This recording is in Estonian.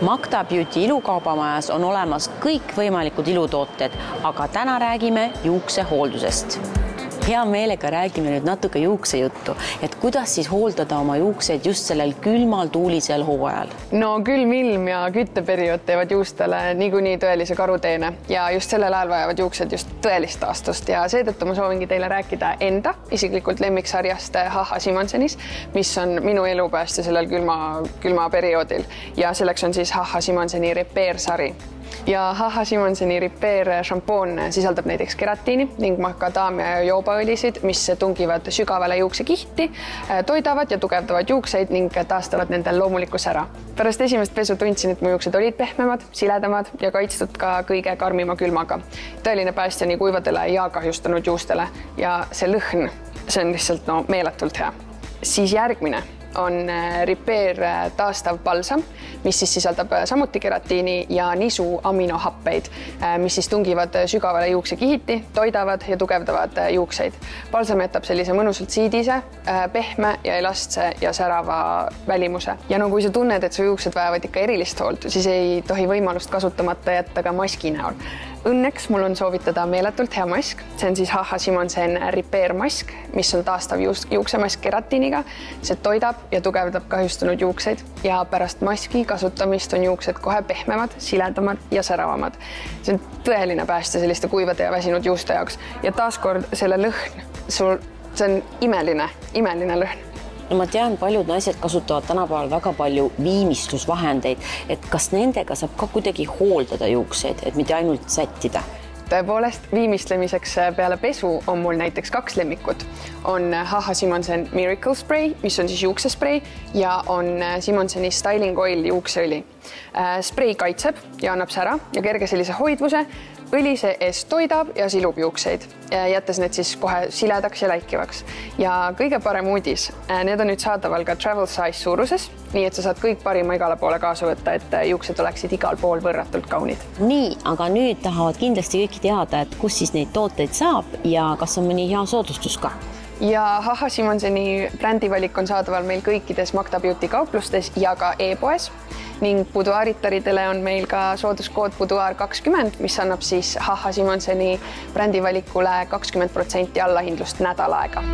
Magda Beauty ilukaubamajas on olemas kõikvõimalikud ilutooted, aga täna räägime juuksehooldusest. Hea meelega räägime nüüd natuke juuksejuttu, et kuidas siis hooldada oma juukseid just sellel külmal tuulisel hooajal. No külm ilm ja kütteperiood teevad juustele niikuinii tõelise karuteene ja just sellel ajal vajavad juuksed just tõelist taastust ja seetõttu ma soovingi teile rääkida enda isiklikult lemmiksarjast HH Simonsenis, mis on minu elupäästja sellel külma perioodil ja selleks on siis HH Simonseni Repair sari. Ja HH Simonseni Repair šampoon sisaldab näiteks keratiini ning makadaamia ja joobaõlisid, mis tungivad sügavale juuksekihti, toidavad ja tugevdavad juukseid ning taastavad nendel loomulikus ära. Pärast esimest pesu tundsin, et mu juuksed olid pehmemad, siledamad ja kaitstud ka kõige karmima külmaga. Tõeline päästja nii kuivadele ja kahjustanud juustele ja see lõhn, see on lihtsalt meeletult hea. Siis järgmine on Repair taastav balsam, mis siis sisaldab samuti keratiini ja nisu aminohappeid, mis siis tungivad sügavale juuksekihiti, toidavad ja tugevdavad juukseid. Balsam jätab sellise mõnusalt siidise, pehme ja elastse ja särava välimuse. Ja kui sa tunned, et su juuksed vajavad ikka erilist hoolt, siis ei tohi võimalust kasutamata jätta ka maski näol. Õnneks mul on soovitada meeletult hea mask. See on siis HH Simonsen Repair mask, mis on taastav juuksemask keratiiniga. See toidab ja tugevdab kahjustunud juukseid ja pärast maski kasutamist on juuksed kohe pehmemad, siledamad ja säravamad. See on tõeline päästja selliste kuivade ja väsinud juuste jaoks ja taaskord selle lõhn, see on imeline lõhn. No ma tean, paljud naised kasutavad tänapäeval väga palju viimistlusvahendeid, et kas nendega saab ka kuidagi hooldada juukseid, et mitte ainult sättida? Tõepoolest, viimistlemiseks peale pesu on mul näiteks 2 lemmikut. On HH Simonsen Miracle Spray, mis on siis juuksesprei ja on Simonseni Styling Oil juukseõli. Sprei kaitseb ja annab sära ja kerge sellise hoidvuse. Õli see eest toidab ja silub juukseid, jättes need siis kohe siledaks ja läikivaks. Ja kõige parem uudis, need on nüüd saadaval ka travel size suuruses, nii et sa saad kõik parima igale poole kaasa võtta, et juuksed oleksid igal pool võrratult kaunid. Nii, aga nüüd tahavad kindlasti kõiki teada, et kus siis neid tooteid saab ja kas on mõni hea soodustus ka? Ja HH Simonseni brändivalik on saadaval meil kõikides Magda Beauty kauplustes ja ka e-poes ning buduaaritaridele on meil ka sooduskood buduaar20, mis annab siis HH Simonseni brändivalikule 20% allahindlust nädal aega.